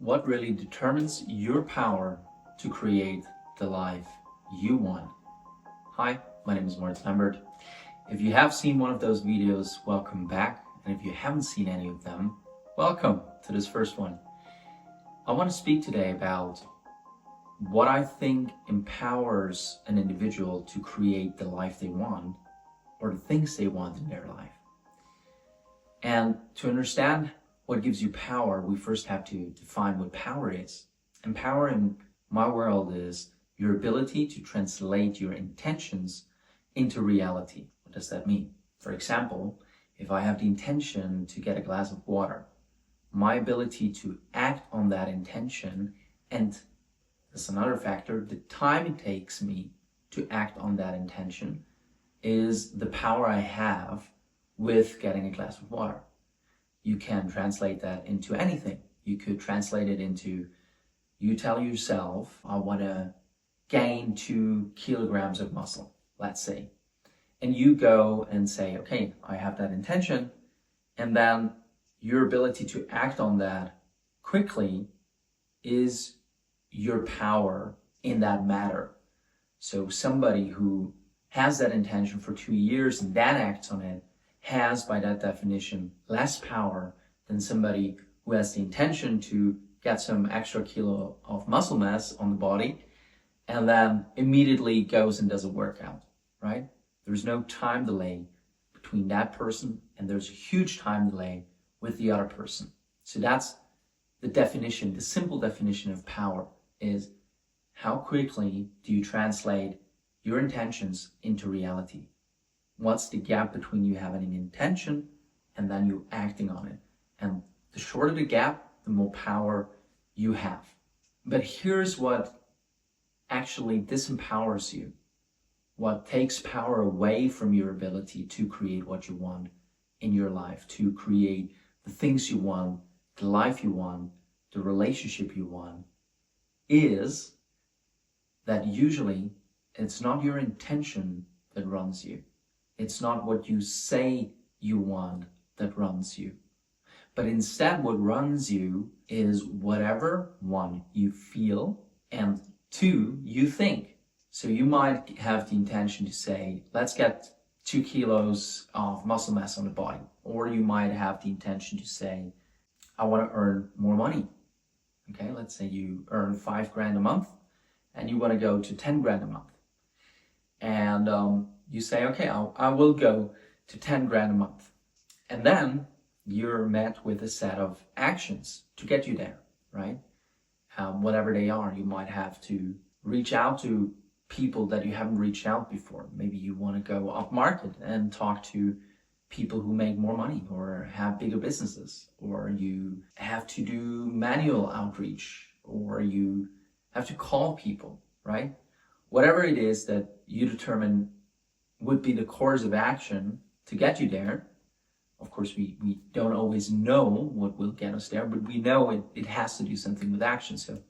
what really determines your power to create the life you want. Hi, my name is Moritz Lembert. If you have seen one of those videos, welcome back. And if you haven't seen any of them, welcome to this first one. I want to speak today about what I think empowers an individual to create the life they want or the things they want in their life. And to understand what gives you power, we first have to define what power is. And power in my world is your ability to translate your intentions into reality. What does that mean? For example, if I have the intention to get a glass of water, my ability to act on that intention, and that's another factor, the time it takes me to act on that intention, is the power I have with getting a glass of water. You can translate that into anything. You could translate it into, you tell yourself, I want to gain 2 kilograms of muscle, let's say. And you go and say, okay, I have that intention. And then your ability to act on that quickly is your power in that matter. So somebody who has that intention for 2 years and then acts on it has, by that definition, less power than somebody who has the intention to get some extra kilo of muscle mass on the body and then immediately goes and does a workout, right? There's no time delay between that person, and there's a huge time delay with the other person. So that's the definition, the simple definition of power is how quickly do you translate your intentions into reality? What's the gap between you having an intention and then you acting on it? And the shorter the gap, the more power you have. But here's what actually disempowers you. What takes power away from your ability to create what you want in your life, to create the things you want, the life you want, the relationship you want, is that usually it's not your intention that runs you. It's not what you say you want that runs you. But instead what runs you is whatever, one, you feel, and two, you think. So you might have the intention to say, let's get 2 kilos of muscle mass on the body. Or you might have the intention to say, I want to earn more money. Okay, let's say you earn 5 grand a month and you want to go to 10 grand a month. And you say, okay, I will go to 10 grand a month. And then you're met with a set of actions to get you there, right? Whatever they are, you might have to reach out to people that you haven't reached out before. Maybe you want to go up market and talk to people who make more money or have bigger businesses, or you have to do manual outreach, or you have to call people, right? Whatever it is that you determine would be the course of action to get you there. Of course, we don't always know what will get us there, but we know it has to do something with action. So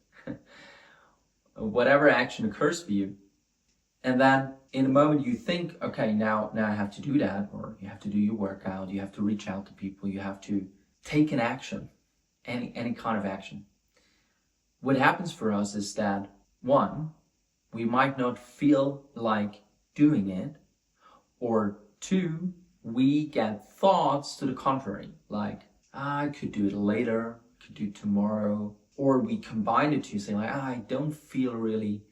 whatever action occurs for you, and then in a moment you think, okay, now I have to do that, or you have to do your workout, you have to reach out to people, you have to take an action, any kind of action. What happens for us is that, one, we might not feel like doing it, or two, we get thoughts to the contrary, like, I could do it later, could do it tomorrow, or we combine the two, saying like, I don't feel really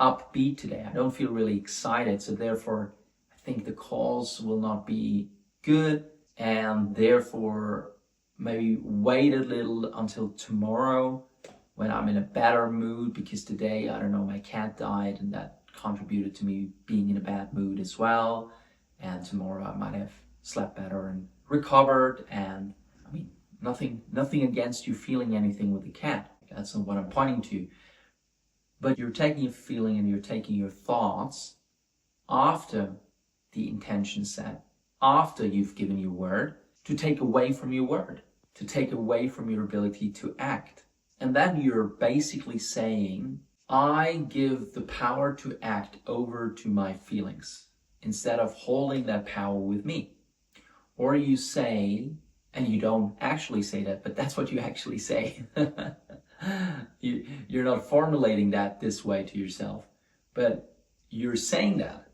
upbeat today, I don't feel really excited, so therefore I think the calls will not be good, and therefore maybe wait a little until tomorrow when I'm in a better mood, because today, I don't know, my cat died and that contributed to me being in a bad mood as well, and tomorrow I might have slept better and recovered. And I mean, nothing against you feeling anything with the cat, that's not what I'm pointing to. But you're taking your feeling and you're taking your thoughts after the intention set, after you've given your word, to take away from your word, to take away from your ability to act. And then you're basically saying, I give the power to act over to my feelings instead of holding that power with me. Or you say, and you don't actually say that, but that's what you actually say. You're not formulating that this way to yourself, but you're saying that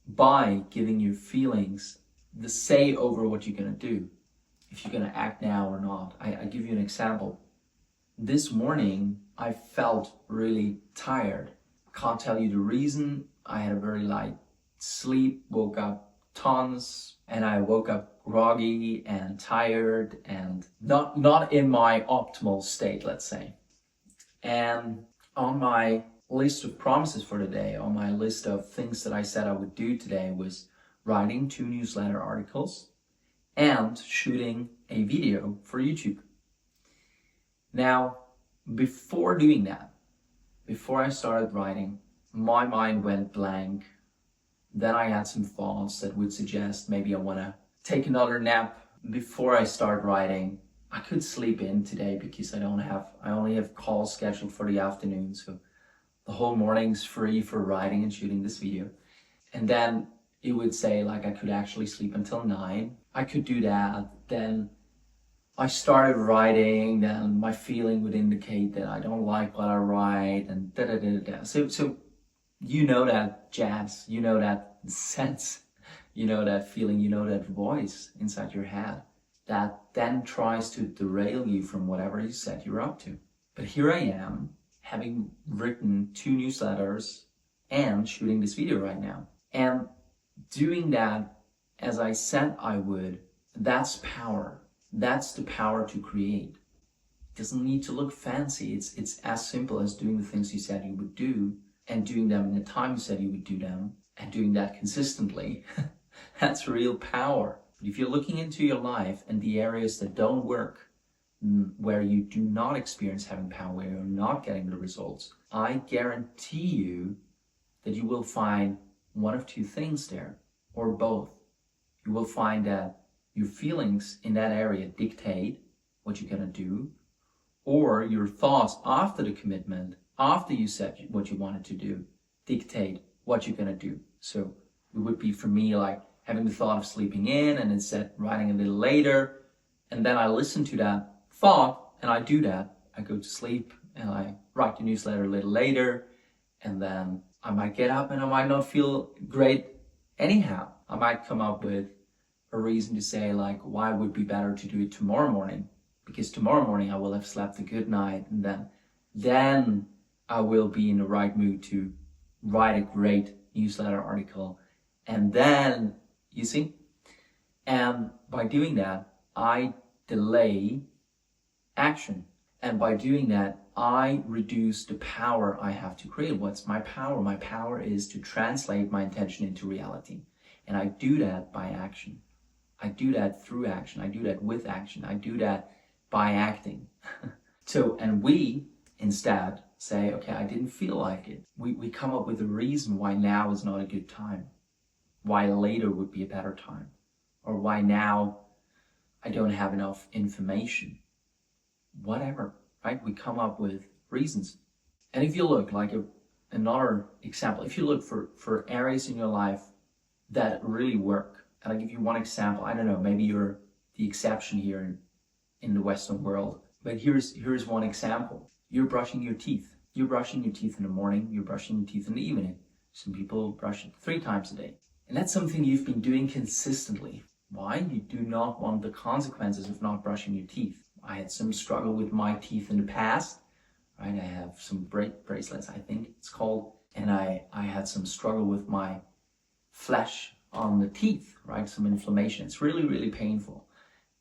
by giving your feelings the say over what you're going to do, if you're going to act now or not. I give you an example. This morning, I felt really tired. Can't tell you the reason. I had a very light sleep, woke up tons, and I woke up groggy and tired and not in my optimal state, let's say. And on my list of promises for today, on my list of things that I said I would do today, was writing 2 newsletter articles and shooting a video for YouTube. Now, before doing that, before I started writing, my mind went blank. Then I had some thoughts that would suggest maybe I want to take another nap before I start writing. I could sleep in today because I only have calls scheduled for the afternoon, so the whole morning's free for writing and shooting this video. And then it would say like I could actually sleep until 9. I could do that. Then I started writing, then my feeling would indicate that I don't like what I write, and da-da-da-da-da. So you know that jazz, you know that sense, you know that feeling, you know that voice inside your head that then tries to derail you from whatever you said you're up to. But here I am, having written 2 newsletters and shooting this video right now. And doing that as I said I would, that's power. That's the power to create. It doesn't need to look fancy. It's as simple as doing the things you said you would do and doing them in the time you said you would do them and doing that consistently. That's real power. But if you're looking into your life and the areas that don't work, where you do not experience having power, where you're not getting the results, I guarantee you that you will find one of 2 things there, or both. You will find that your feelings in that area dictate what you're going to do, or your thoughts after the commitment, after you said what you wanted to do, dictate what you're going to do. So it would be for me like having the thought of sleeping in and instead writing a little later, and then I listen to that thought and I do that. I go to sleep and I write the newsletter a little later, and then I might get up and I might not feel great anyhow. I might come up with a reason to say like why it would be better to do it tomorrow morning, because tomorrow morning I will have slept a good night, and then I will be in the right mood to write a great newsletter article. And then, you see, and by doing that, I delay action. And by doing that, I reduce the power I have to create. What's my power? My power is to translate my intention into reality. And I do that by action. I do that through action. I do that with action. I do that by acting. And we instead say, okay, I didn't feel like it. We come up with a reason why now is not a good time, why later would be a better time, or why now I don't have enough information. Whatever, right? We come up with reasons. And if you look, like another example, if you look for areas in your life that really work, and I'll give you one example. I don't know, maybe you're the exception here in the Western world, but here's one example. You're brushing your teeth. You're brushing your teeth in the morning, you're brushing your teeth in the evening. Some people brush it 3 times a day. And that's something you've been doing consistently. Why? You do not want the consequences of not brushing your teeth. I had some struggle with my teeth in the past, right? I have some bracelets, I think it's called, and I had some struggle with my flesh on the teeth, right? Some inflammation. It's really, really painful.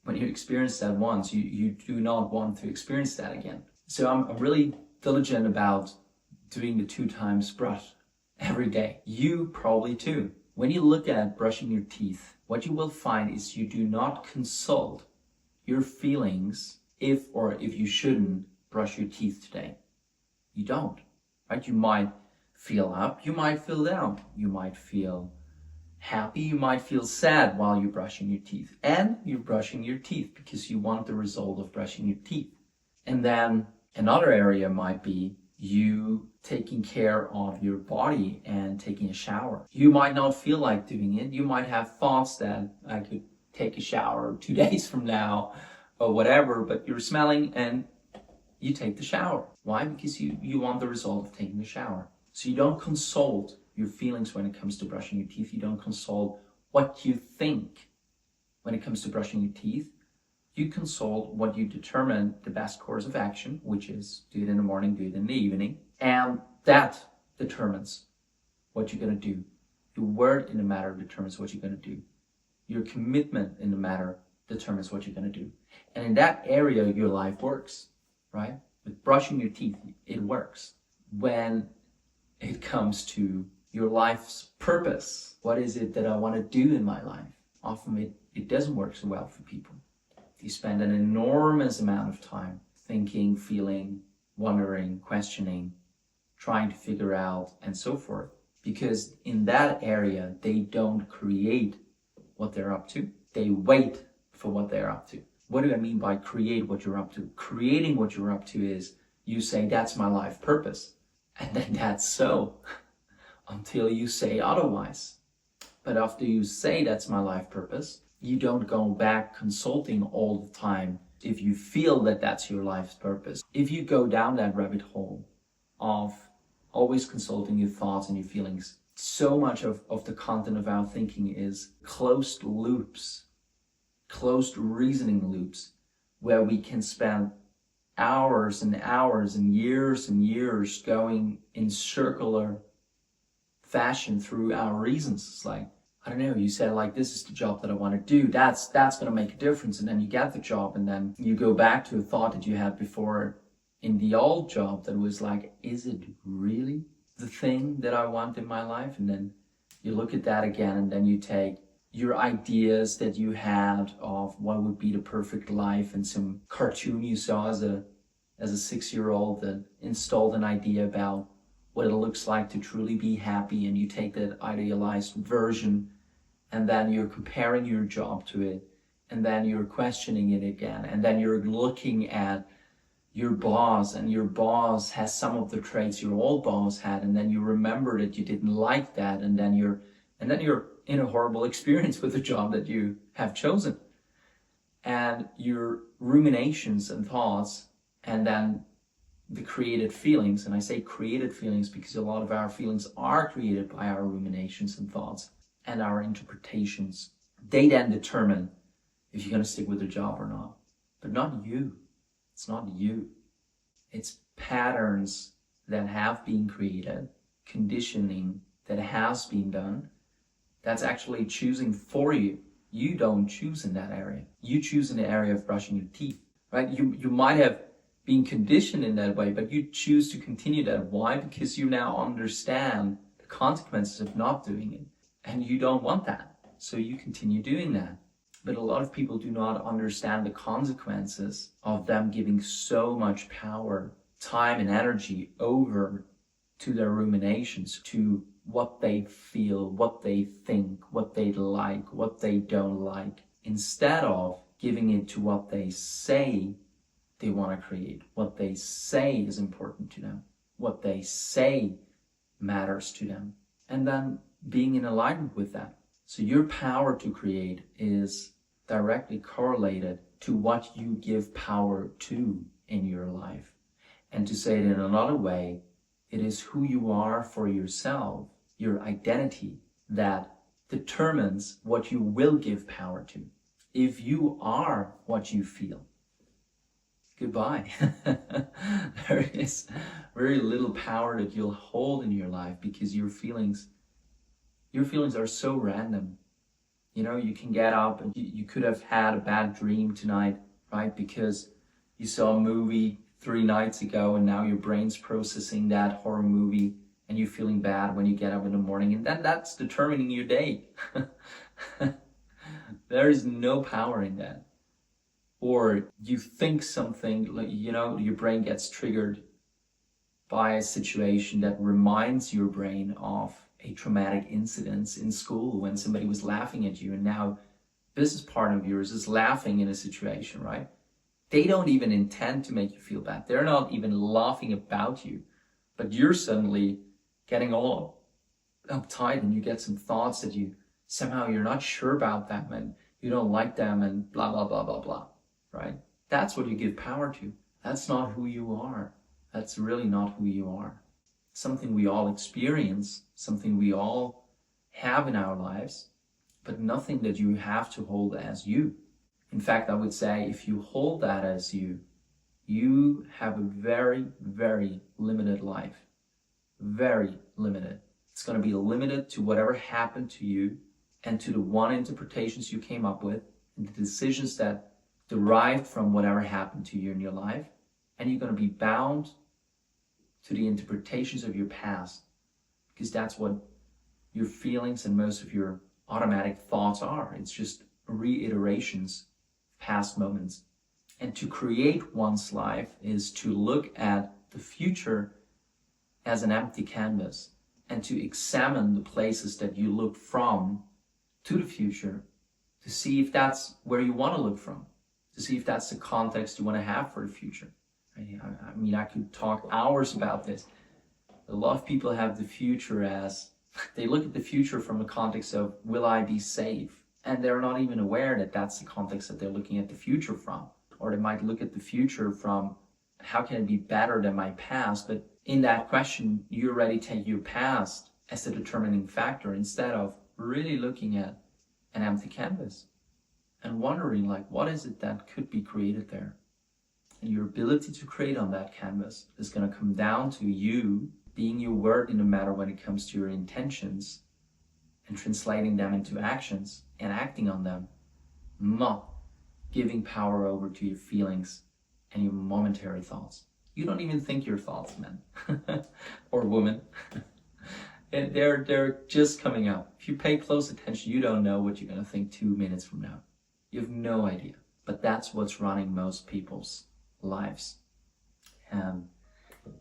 When you experience that once, you do not want to experience that again. So I'm really diligent about doing the 2 times brush every day. You probably too. When you look at brushing your teeth, what you will find is you do not consult your feelings if you shouldn't brush your teeth today. You don't, right? You might feel up, you might feel down, you might feel happy, you might feel sad while you're brushing your teeth. And you're brushing your teeth because you want the result of brushing your teeth. And then another area might be you taking care of your body and taking a shower. You might not feel like doing it. You might have thoughts that I could take a shower 2 days from now or whatever, but you're smelling and you take the shower. Why? Because you want the result of taking the shower. So you don't consult your feelings when it comes to brushing your teeth. You don't consult what you think when it comes to brushing your teeth. You consult what you determine the best course of action, which is do it in the morning, do it in the evening. And that determines what you're going to do. Your word in the matter determines what you're going to do. Your commitment in the matter determines what you're going to do. And in that area, your life works, right? With brushing your teeth, it works. When it comes to your life's purpose, what is it that I want to do in my life? Often it doesn't work so well for people. You spend an enormous amount of time thinking, feeling, wondering, questioning, trying to figure out, and so forth. Because in that area, they don't create what they're up to. They wait for what they're up to. What do I mean by create what you're up to? Creating what you're up to is you say, that's my life purpose. And then that's so until you say otherwise. But after you say that's my life purpose, you don't go back consulting all the time if you feel that that's your life's purpose. If you go down that rabbit hole of always consulting your thoughts and your feelings, so much of the content of our thinking is closed loops, closed reasoning loops, where we can spend hours and hours and years going in circular fashion through our reasons. It's like, I don't know, you said like, this is the job that I want to do. That's going to make a difference. And then you get the job and then you go back to a thought that you had before in the old job that was like, is it really the thing that I want in my life? And then you look at that again and then you take your ideas that you had of what would be the perfect life and some cartoon you saw as a 6-year-old that installed an idea about what it looks like to truly be happy, and you take that idealized version and then you're comparing your job to it, and then you're questioning it again, and then you're looking at your boss, and your boss has some of the traits your old boss had, and then you remember that you didn't like that, and then you're in a horrible experience with the job that you have chosen. And your ruminations and thoughts, and then the created feelings, and I say created feelings because a lot of our feelings are created by our ruminations and thoughts and our interpretations. They then determine if you're going to stick with the job or not. But not you. It's not you. It's patterns that have been created, conditioning that has been done, that's actually choosing for you. You don't choose in that area. You choose in the area of brushing your teeth, right? You might have been conditioned in that way, but you choose to continue that. Why? Because you now understand the consequences of not doing it, and you don't want that, so you continue doing that. But a lot of people do not understand the consequences of them giving so much power, time, and energy over to their ruminations, to what they feel, what they think, what they like, what they don't like, instead of giving it to what they say they want to create, what they say is important to them, what they say matters to them, and then being in alignment with that. So your power to create is directly correlated to what you give power to in your life. And to say it in another way, it is who you are for yourself, your identity, that determines what you will give power to. If you are what you feel, goodbye. There is very little power that you'll hold in your life, because your feelings are so random. You know, you can get up and you could have had a bad dream tonight, right? Because you saw a movie 3 nights ago and now your brain's processing that horror movie and you're feeling bad when you get up in the morning, and then that's determining your day. There is no power in that. Or you think something, you know, your brain gets triggered by a situation that reminds your brain of a traumatic incident in school when somebody was laughing at you, and now business partner of yours is laughing in a situation, right? They don't even intend to make you feel bad. They're not even laughing about you, but you're suddenly getting all uptight and you get some thoughts that you're not sure about them and you don't like them and blah, blah, blah, blah, blah, right? That's what you give power to. That's not who you are. That's really not who you are. Something we all experience, something we all have in our lives, but nothing that you have to hold as you. In fact, I would say if you hold that as you, you have a very, very limited life. Very limited. It's going to be limited to whatever happened to you and to the one interpretations you came up with and the decisions that derived from whatever happened to you in your life. And you're going to be bound to the interpretations of your past, because that's what your feelings and most of your automatic thoughts are. It's just reiterations of past moments. And to create one's life is to look at the future as an empty canvas and to examine the places that you look from to the future to see if that's where you want to look from, to see if that's the context you want to have for the future. I mean, I could talk hours about this. A lot of people have the future as, they look at the future from the context of, will I be safe? And they're not even aware that that's the context that they're looking at the future from. Or they might look at the future from, how can it be better than my past? But in that question, you already take your past as the determining factor instead of really looking at an empty canvas and wondering, like, what is it that could be created there? And your ability to create on that canvas is going to come down to you being your word in the matter when it comes to your intentions and translating them into actions and acting on them, not giving power over to your feelings and your momentary thoughts. You don't even think your thoughts, man or woman. And they're just coming out. If you pay close attention, you don't know what you're going to think 2 minutes from now. You have no idea. But that's what's running most people's lives. And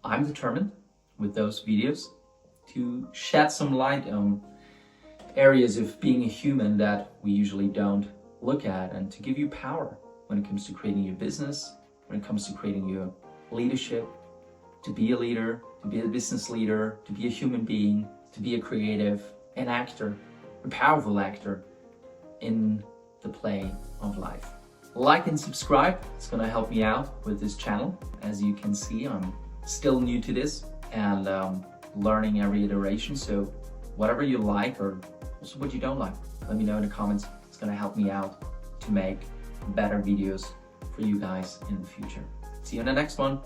I'm determined with those videos to shed some light on areas of being a human that we usually don't look at, and to give you power when it comes to creating your business, when it comes to creating your leadership, to be a leader, to be a business leader, to be a human being, to be a creative, an actor, a powerful actor in the play of life. Like and subscribe. It's going to help me out with this channel. As you can see, I'm still new to this and learning every iteration. So whatever you like or also what you don't like, let me know in the comments. It's going to help me out to make better videos for you guys in the future. See you in the next one.